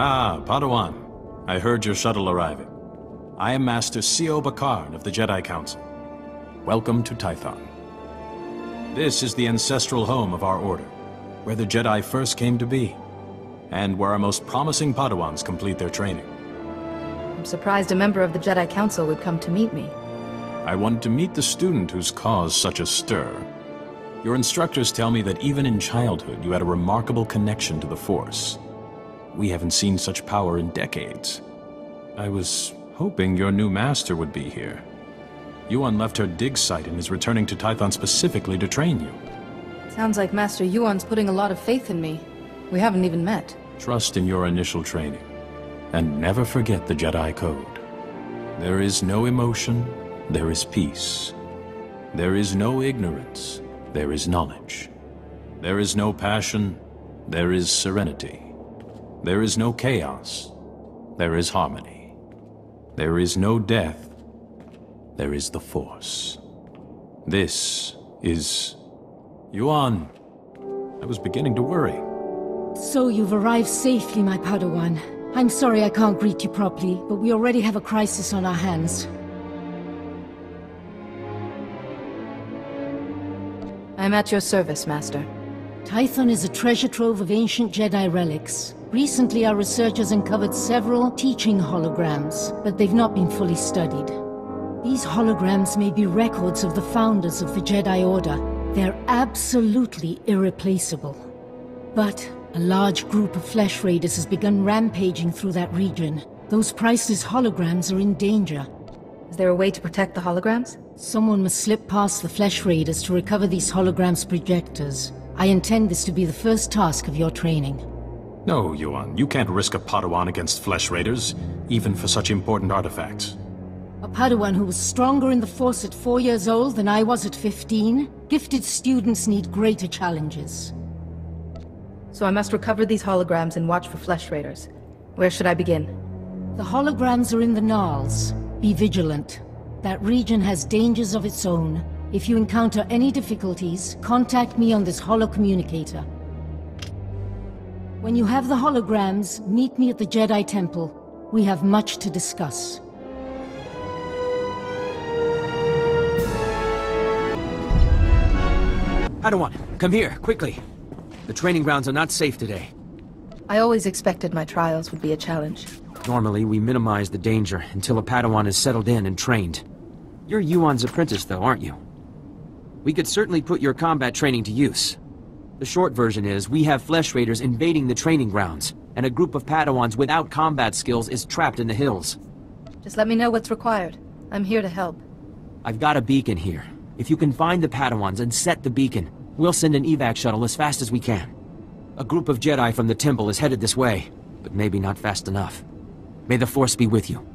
Ah, Padawan. I heard your shuttle arriving. I am Master C.O. Bakarn of the Jedi Council. Welcome to Tython. This is the ancestral home of our order, where the Jedi first came to be, and where our most promising Padawans complete their training. I'm surprised a member of the Jedi Council would come to meet me. I wanted to meet the student who's caused such a stir. Your instructors tell me that even in childhood you had a remarkable connection to the Force. We haven't seen such power in decades. I was hoping your new master would be here. Yuan left her dig site and is returning to Tython specifically to train you. Sounds like Master Yuan's putting a lot of faith in me. We haven't even met. Trust in your initial training, and never forget the Jedi Code. There is no emotion, there is peace. There is no ignorance, there is knowledge. There is no passion, there is serenity. There is no chaos, there is harmony. There is no death, there is the Force. This is... Yuan, I was beginning to worry. So you've arrived safely, my Padawan. I'm sorry I can't greet you properly, but we already have a crisis on our hands. I'm at your service, Master. Tython is a treasure trove of ancient Jedi relics. Recently, our researchers uncovered several teaching holograms, but they've not been fully studied. These holograms may be records of the founders of the Jedi Order. They're absolutely irreplaceable. But a large group of flesh raiders has begun rampaging through that region. Those priceless holograms are in danger. Is there a way to protect the holograms? Someone must slip past the flesh raiders to recover these holograms' projectors. I intend this to be the first task of your training. No, Yuan, you can't risk a Padawan against flesh raiders, even for such important artifacts. A Padawan who was stronger in the Force at 4 years old than I was at 15? Gifted students need greater challenges. So I must recover these holograms and watch for flesh raiders. Where should I begin? The holograms are in the Gnarls. Be vigilant. That region has dangers of its own. If you encounter any difficulties, contact me on this holo-communicator. When you have the holograms, meet me at the Jedi Temple. We have much to discuss. Padawan, come here, quickly. The training grounds are not safe today. I always expected my trials would be a challenge. Normally, we minimize the danger until a Padawan is settled in and trained. You're Yuan's apprentice, though, aren't you? We could certainly put your combat training to use. The short version is, we have flesh raiders invading the training grounds, and a group of Padawans without combat skills is trapped in the hills. Just let me know what's required. I'm here to help. I've got a beacon here. If you can find the Padawans and set the beacon, we'll send an evac shuttle as fast as we can. A group of Jedi from the temple is headed this way, but maybe not fast enough. May the Force be with you.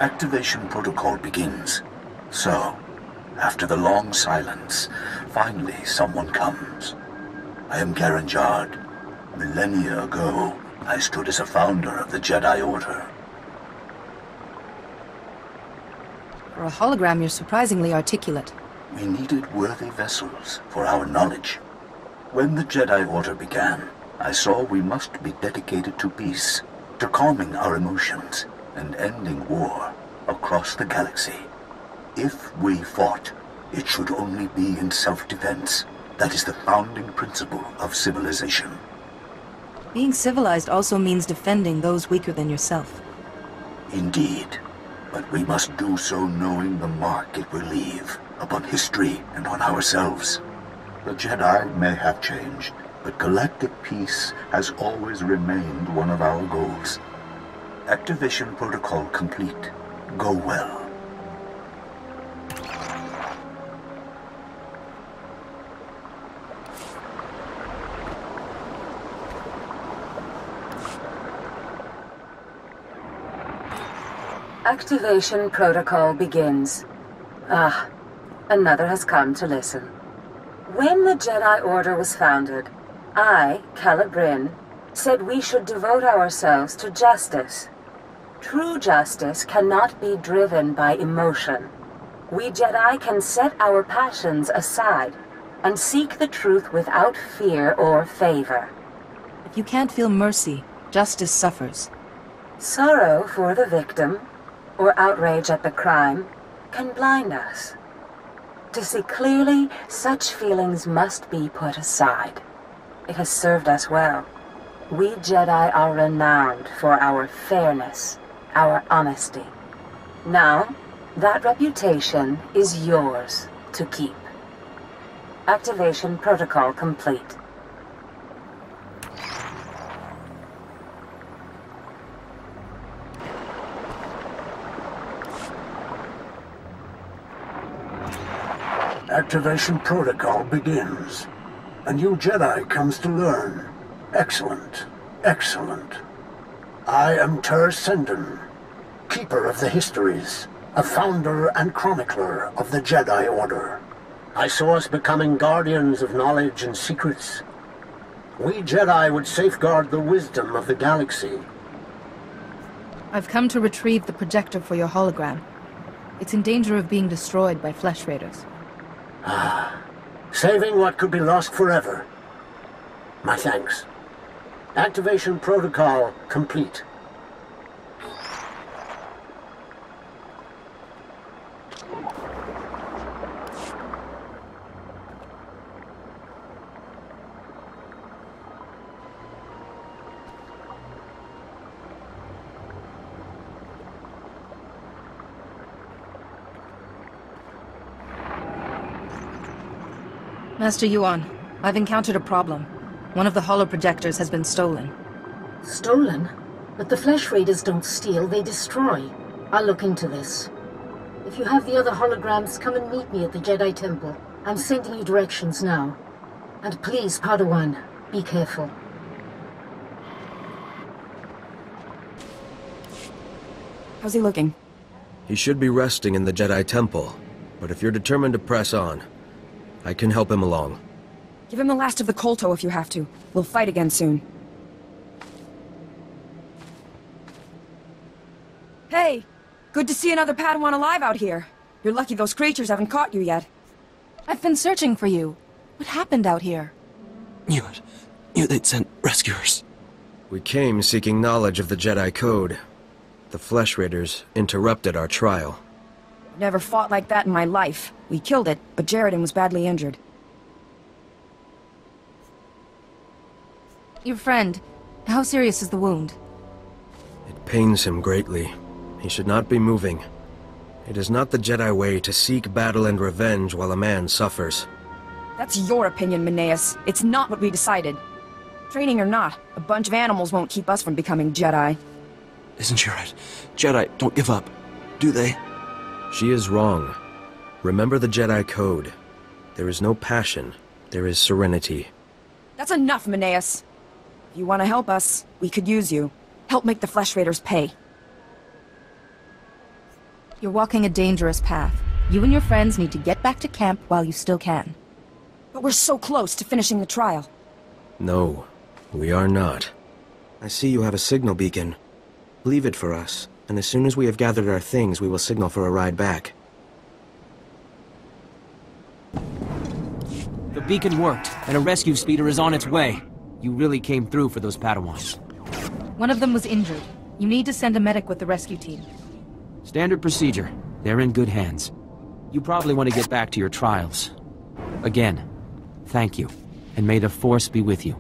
Activation protocol begins. So, after the long silence, finally someone comes. I am Garen Jard. Millennia ago, I stood as a founder of the Jedi Order. For a hologram, you're surprisingly articulate. We needed worthy vessels for our knowledge. When the Jedi Order began, I saw we must be dedicated to peace, to calming our emotions, and ending war across the galaxy. If we fought, it should only be in self-defense. That is the founding principle of civilization. Being civilized also means defending those weaker than yourself. Indeed. But we must do so knowing the mark it will leave upon history and on ourselves. The Jedi may have changed, but galactic peace has always remained one of our goals. Activation protocol complete. Go well. Activation protocol begins. Ah, another has come to listen. When the Jedi Order was founded, I, Calibrin, said we should devote ourselves to justice. True justice cannot be driven by emotion. We Jedi can set our passions aside and seek the truth without fear or favor. If you can't feel mercy, justice suffers. Sorrow for the victim, or outrage at the crime, can blind us. To see clearly, such feelings must be put aside. It has served us well. We Jedi are renowned for our fairness, our honesty. Now, that reputation is yours to keep. Activation protocol complete. Activation protocol begins. A new Jedi comes to learn. Excellent. Excellent. I am Ter Senden, Keeper of the Histories, a founder and chronicler of the Jedi Order. I saw us becoming guardians of knowledge and secrets. We Jedi would safeguard the wisdom of the galaxy. I've come to retrieve the projector for your hologram. It's in danger of being destroyed by flesh raiders. Saving what could be lost forever. My thanks. Activation protocol complete. Master Yuan, I've encountered a problem. One of the holoprojectors has been stolen. Stolen? But the Flesh Raiders don't steal, they destroy. I'll look into this. If you have the other holograms, come and meet me at the Jedi Temple. I'm sending you directions now. And please, Padawan, be careful. How's he looking? He should be resting in the Jedi Temple, but if you're determined to press on, I can help him along. Give him the last of the Kolto if you have to. We'll fight again soon. Hey! Good to see another Padawan alive out here. You're lucky those creatures haven't caught you yet. I've been searching for you. What happened out here? Knew they'd sent rescuers. We came seeking knowledge of the Jedi Code. The Flesh Raiders interrupted our trial. Never fought like that in my life. We killed it, but Jaredin was badly injured. Your friend, how serious is the wound? It pains him greatly. He should not be moving. It is not the Jedi way to seek battle and revenge while a man suffers. That's your opinion, Meneus. It's not what we decided. Training or not, a bunch of animals won't keep us from becoming Jedi. Isn't she right? Jedi don't give up, do they? She is wrong. Remember the Jedi Code. There is no passion. There is serenity. That's enough, Meneus. If you want to help us, we could use you. Help make the Flesh Raiders pay. You're walking a dangerous path. You and your friends need to get back to camp while you still can. But we're so close to finishing the trial. No, we are not. I see you have a signal beacon. Leave it for us, and as soon as we have gathered our things, we will signal for a ride back. The beacon worked, and a rescue speeder is on its way. You really came through for those Padawans. One of them was injured. You need to send a medic with the rescue team. Standard procedure. They're in good hands. You probably want to get back to your trials. Again, thank you, and may the Force be with you.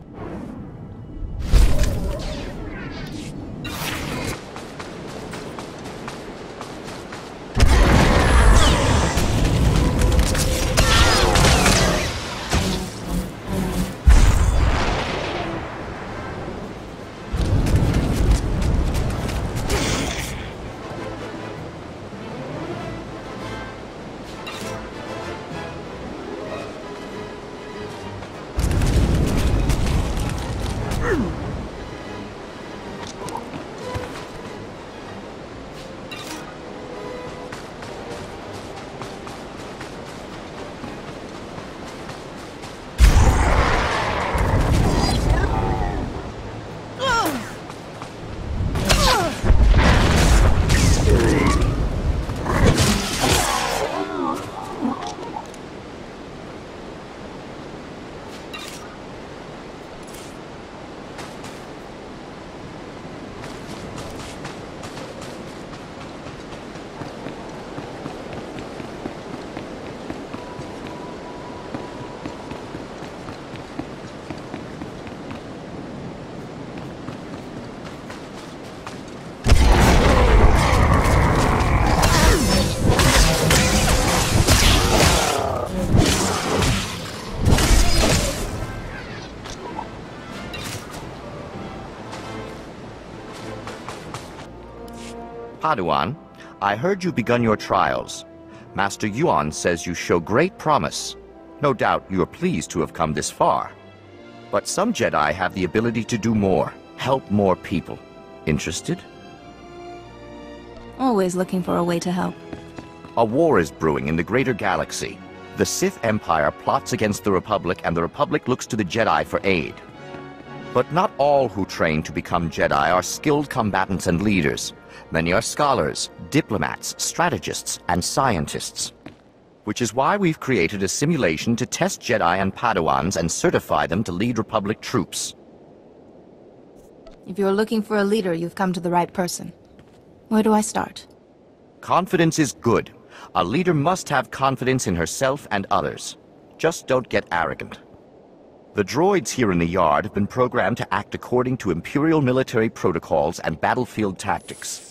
Padawan, I heard you've begun your trials. Master Yuan says you show great promise. No doubt you are pleased to have come this far. But some Jedi have the ability to do more, help more people. Interested? Always looking for a way to help. A war is brewing in the greater galaxy. The Sith Empire plots against the Republic, and the Republic looks to the Jedi for aid. But not all who train to become Jedi are skilled combatants and leaders. Many are scholars, diplomats, strategists, and scientists. Which is why we've created a simulation to test Jedi and Padawans and certify them to lead Republic troops. If you're looking for a leader, you've come to the right person. Where do I start? Confidence is good. A leader must have confidence in herself and others. Just don't get arrogant. The droids here in the yard have been programmed to act according to Imperial military protocols and battlefield tactics.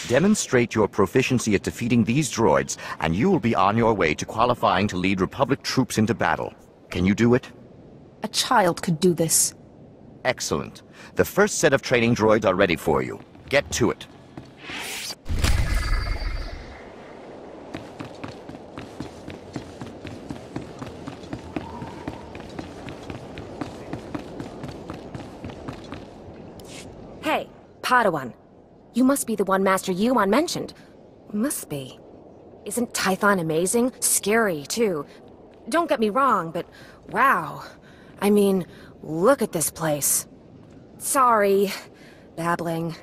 Demonstrate your proficiency at defeating these droids, and you will be on your way to qualifying to lead Republic troops into battle. Can you do it? A child could do this. Excellent. The first set of training droids are ready for you. Get to it. Hey, Padawan. You must be the one Master Yuan mentioned. Must be. Isn't Tython amazing? Scary, too. Don't get me wrong, but wow. I mean, look at this place. Sorry. Babbling.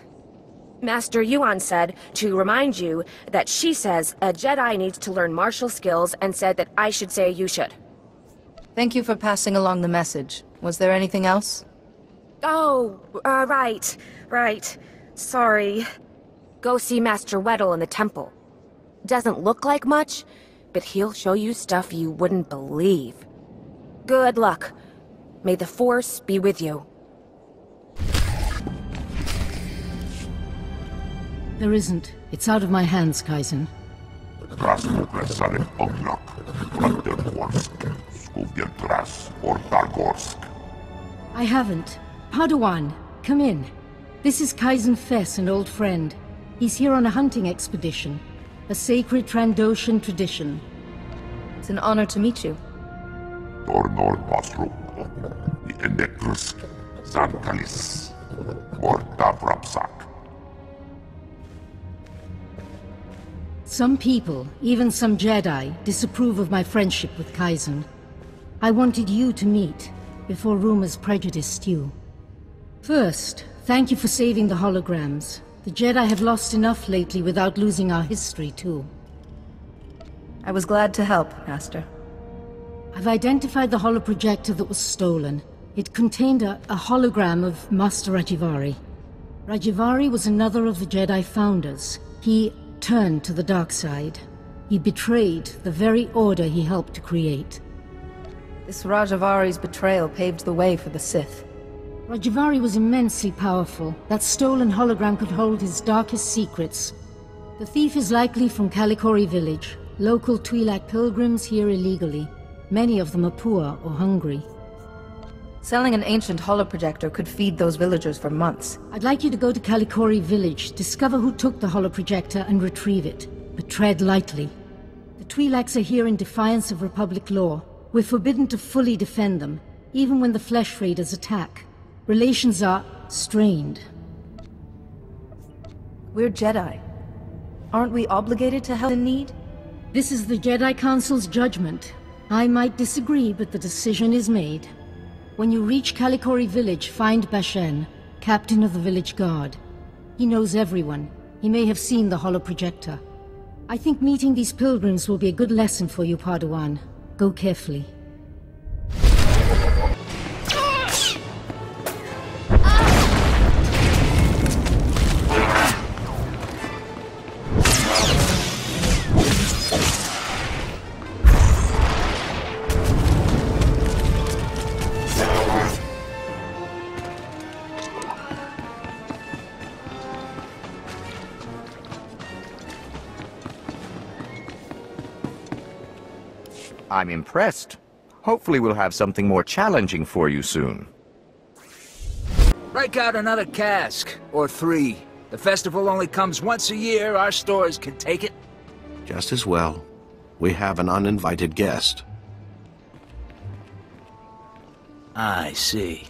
Master Yuan said to remind you that she says a Jedi needs to learn martial skills and said that I should say you should. Thank you for passing along the message. Was there anything else? Oh, right. Sorry. Go see Master Weddle in the temple. Doesn't look like much, but he'll show you stuff you wouldn't believe. Good luck. May the Force be with you. There isn't. It's out of my hands, Kaizen. I haven't. Padawan, come in. This is Kaizen Fess, an old friend. He's here on a hunting expedition. A sacred Trandoshan tradition. It's an honor to meet you. Some people, even some Jedi, disapprove of my friendship with Kaizen. I wanted you to meet, before rumors prejudiced you. First, thank you for saving the holograms. The Jedi have lost enough lately without losing our history, too. I was glad to help, Master. I've identified the holoprojector that was stolen. It contained a hologram of Master Rajivari. Rajivari was another of the Jedi founders. He turned to the dark side. He betrayed the very order he helped to create. This Rajavari's betrayal paved the way for the Sith. Rajivari was immensely powerful. That stolen hologram could hold his darkest secrets. The thief is likely from Kalikori village. Local Twi'lek pilgrims here illegally. Many of them are poor or hungry. Selling an ancient holoprojector could feed those villagers for months. I'd like you to go to Kalikori village, discover who took the holoprojector and retrieve it. But tread lightly. The Twi'leks are here in defiance of Republic law. We're forbidden to fully defend them, even when the Flesh Raiders attack. Relations are strained. We're Jedi. Aren't we obligated to help in need? This is the Jedi Council's judgment. I might disagree, but the decision is made. When you reach Kalikori village, find Bashen, captain of the village guard. He knows everyone. He may have seen the holoprojector. I think meeting these pilgrims will be a good lesson for you, Padawan. Go carefully. I'm impressed. Hopefully we'll have something more challenging for you soon. Break out another cask, or 3. The festival only comes once a year. Our stores can take it. Just as well. We have an uninvited guest. I see.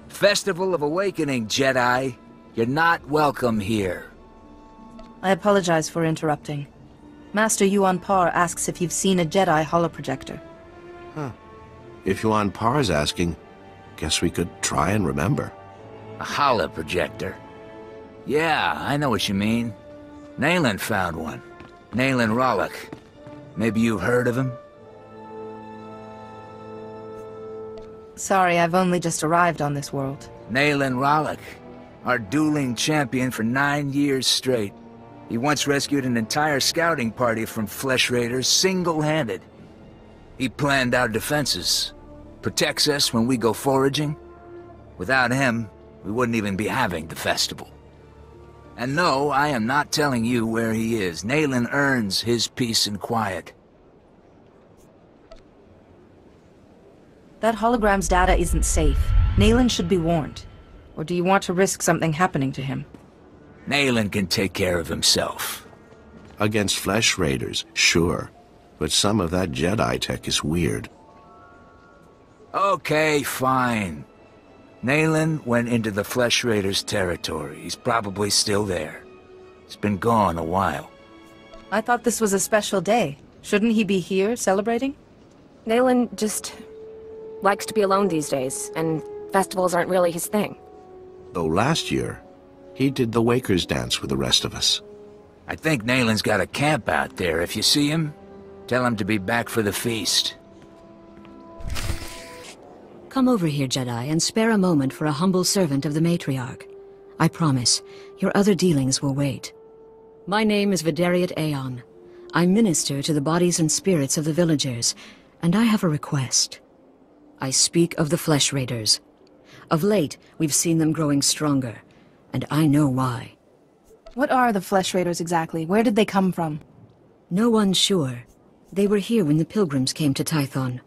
Festival of Awakening, Jedi. You're not welcome here. I apologize for interrupting. Master Yuan Par asks if you've seen a Jedi holoprojector. Huh. If Yuan Par's asking, guess we could try and remember. A holoprojector? Yeah, I know what you mean. Nayland found one. Nayland Rollock. Maybe you've heard of him? Sorry, I've only just arrived on this world. Nayland Rollock. Our dueling champion for 9 years straight. He once rescued an entire scouting party from flesh raiders single-handed. He planned our defenses. Protects us when we go foraging. Without him, we wouldn't even be having the festival. And no, I am not telling you where he is. Nayland earns his peace and quiet. That hologram's data isn't safe. Nayland should be warned. Or do you want to risk something happening to him? Nayland can take care of himself. Against flesh raiders, sure. But some of that Jedi tech is weird. Okay, fine. Nayland went into the flesh raiders' territory. He's probably still there. He's been gone a while. I thought this was a special day. Shouldn't he be here celebrating? Nayland just likes to be alone these days, and festivals aren't really his thing. Though last year, he did the Waker's dance with the rest of us. I think Nayland's got a camp out there. If you see him, tell him to be back for the feast. Come over here, Jedi, and spare a moment for a humble servant of the Matriarch. I promise, your other dealings will wait. My name is Vidariat Aeon. I minister to the bodies and spirits of the villagers, and I have a request. I speak of the Flesh Raiders. Of late, we've seen them growing stronger, and I know why. What are the Flesh Raiders exactly? Where did they come from? No one's sure. They were here when the Pilgrims came to Tython.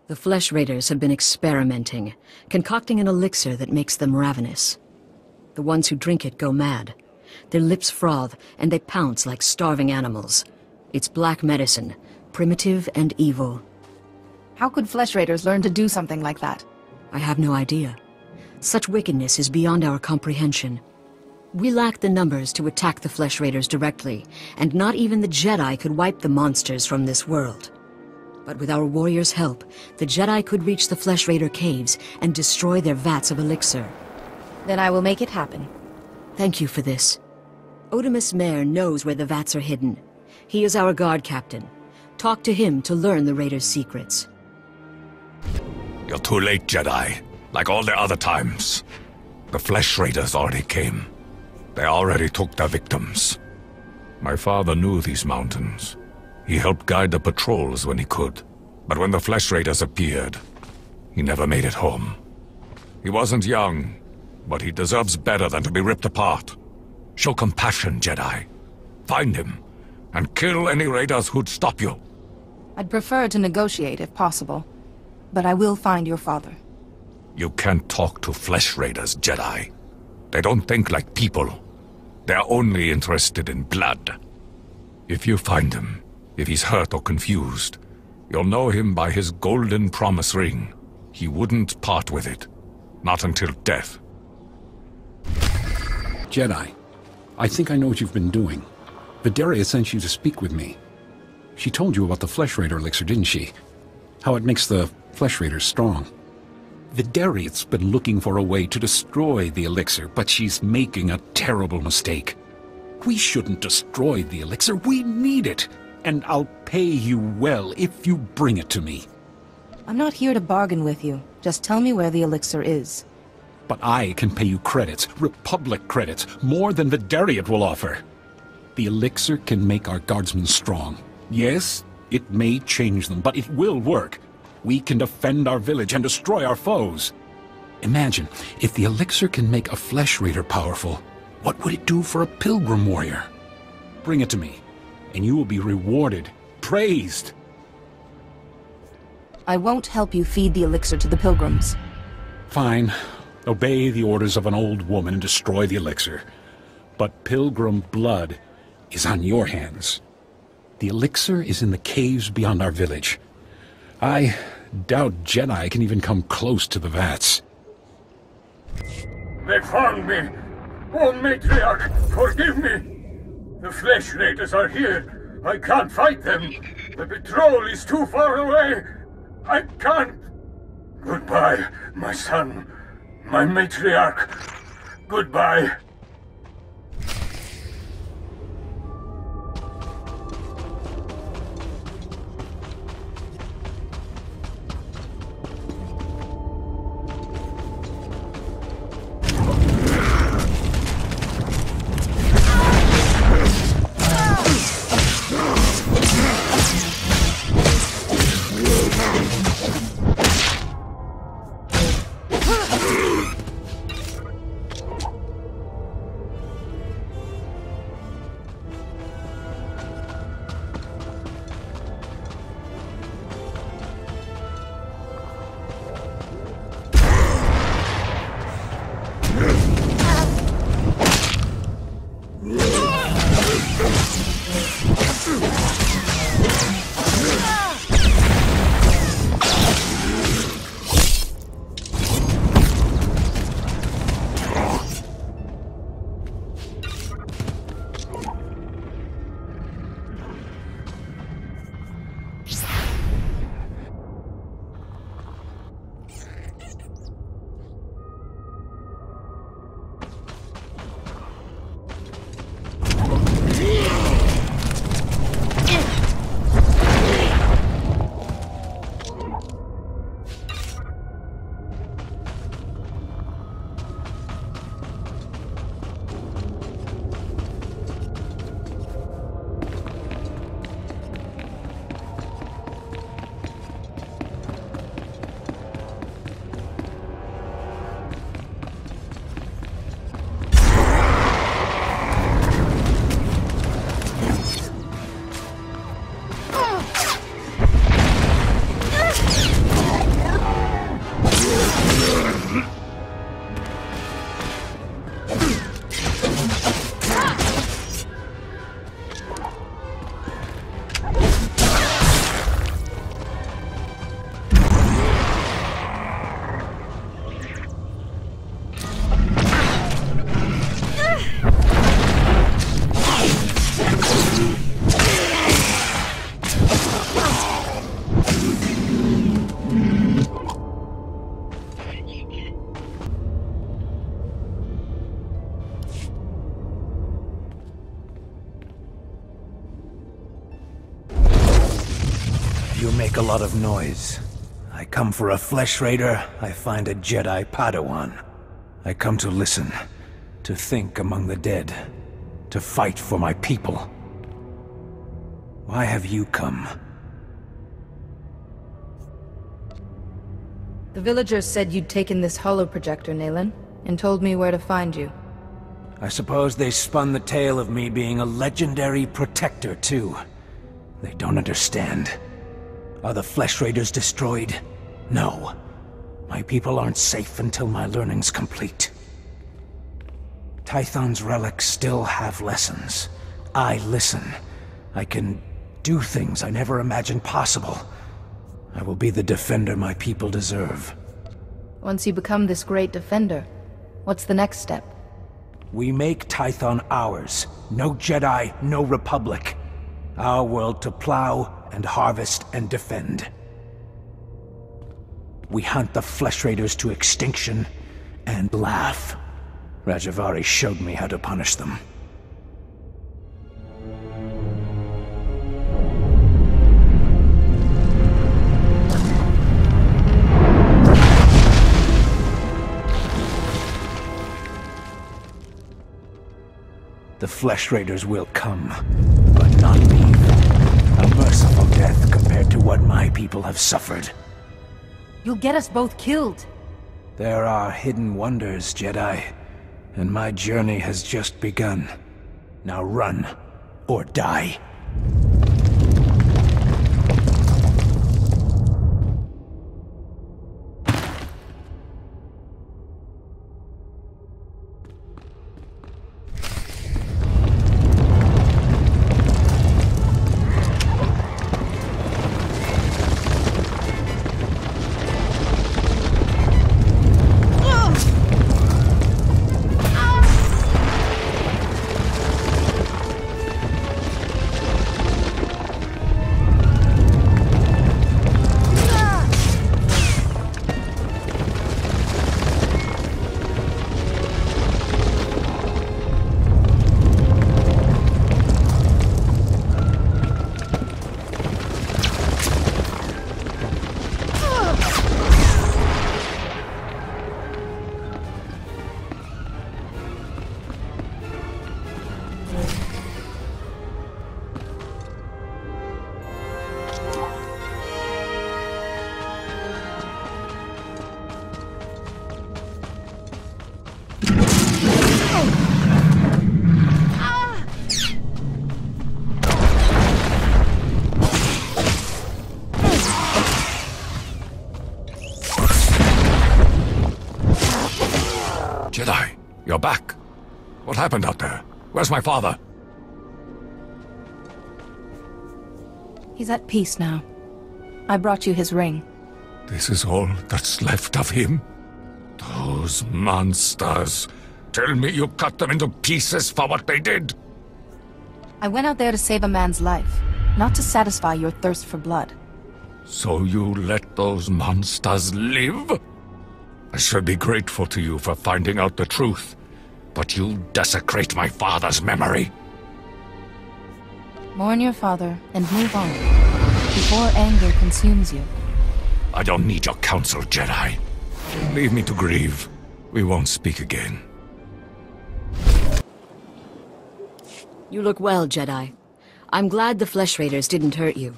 The Flesh Raiders have been experimenting, concocting an elixir that makes them ravenous. The ones who drink it go mad. Their lips froth, and they pounce like starving animals. It's black medicine, primitive and evil. How could Flesh Raiders learn to do something like that? I have no idea. Such wickedness is beyond our comprehension. We lack the numbers to attack the Flesh Raiders directly, and not even the Jedi could wipe the monsters from this world. But with our warriors' help, the Jedi could reach the Flesh Raider caves and destroy their vats of elixir. Then I will make it happen. Thank you for this. Otimus Mare knows where the vats are hidden. He is our guard captain. Talk to him to learn the Raiders' secrets. You're too late, Jedi. Like all the other times. The Flesh Raiders already came. They already took their victims. My father knew these mountains. He helped guide the patrols when he could. But when the Flesh Raiders appeared, he never made it home. He wasn't young, but he deserves better than to be ripped apart. Show compassion, Jedi. Find him, and kill any raiders who'd stop you. I'd prefer to negotiate if possible, but I will find your father. You can't talk to Flesh Raiders, Jedi. They don't think like people. They're only interested in blood. If you find him, if he's hurt or confused, you'll know him by his golden promise ring. He wouldn't part with it. Not until death. Jedi, I think I know what you've been doing. Vidariat sent you to speak with me. She told you about the Flesh Raider elixir, didn't she? How it makes the Flesh Raiders strong. Vidariat's been looking for a way to destroy the elixir, but she's making a terrible mistake. We shouldn't destroy the elixir, we need it! And I'll pay you well if you bring it to me. I'm not here to bargain with you. Just tell me where the elixir is. But I can pay you credits, Republic credits, more than Vidariat will offer. The elixir can make our guardsmen strong. Yes, it may change them, but it will work. We can defend our village and destroy our foes. Imagine, if the elixir can make a Flesh Raider powerful, what would it do for a Pilgrim warrior? Bring it to me, and you will be rewarded, praised. I won't help you feed the elixir to the Pilgrims. Fine. Obey the orders of an old woman and destroy the elixir. But Pilgrim blood is on your hands. The elixir is in the caves beyond our village. I doubt Jedi can even come close to the vats. They found me! Oh, Matriarch, forgive me! The Flesh Raiders are here. I can't fight them. The patrol is too far away. I can't... Goodbye, my son. My Matriarch. Goodbye. You make a lot of noise. I come for a Flesh Raider, I find a Jedi Padawan. I come to listen, to think among the dead, to fight for my people. Why have you come? The villagers said you'd taken this holoprojector, Nayland, and told me where to find you. I suppose they spun the tale of me being a legendary protector, too. They don't understand. Are the Flesh Raiders destroyed? No. My people aren't safe until my learning's complete. Tython's relics still have lessons. I listen. I can do things I never imagined possible. I will be the defender my people deserve. Once you become this great defender, what's the next step? We make Tython ours. No Jedi, no Republic. Our world to plow and harvest and defend. We hunt the Flesh Raiders to extinction and laugh. Rajavari showed me how to punish them. The Flesh Raiders will come, but not me. A merciful death compared to what my people have suffered. You'll get us both killed. There are hidden wonders, Jedi, and my journey has just begun. Now run, or die. You're back. What happened out there? Where's my father? He's at peace now. I brought you his ring. This is all that's left of him? Those monsters. Tell me you cut them into pieces for what they did. I went out there to save a man's life, not to satisfy your thirst for blood. So you let those monsters live? I should be grateful to you for finding out the truth, but you desecrate my father's memory. Mourn your father and move on, before anger consumes you. I don't need your counsel, Jedi. Leave me to grieve. We won't speak again. You look well, Jedi. I'm glad the Flesh Raiders didn't hurt you.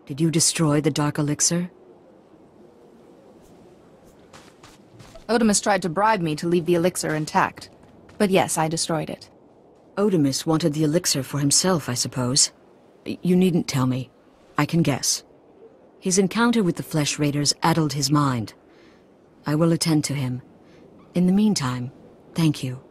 Did you destroy the Dark Elixir? Otimus tried to bribe me to leave the elixir intact. But yes, I destroyed it. Otimus wanted the elixir for himself, I suppose. You needn't tell me. I can guess. His encounter with the Flesh Raiders addled his mind. I will attend to him. In the meantime, thank you.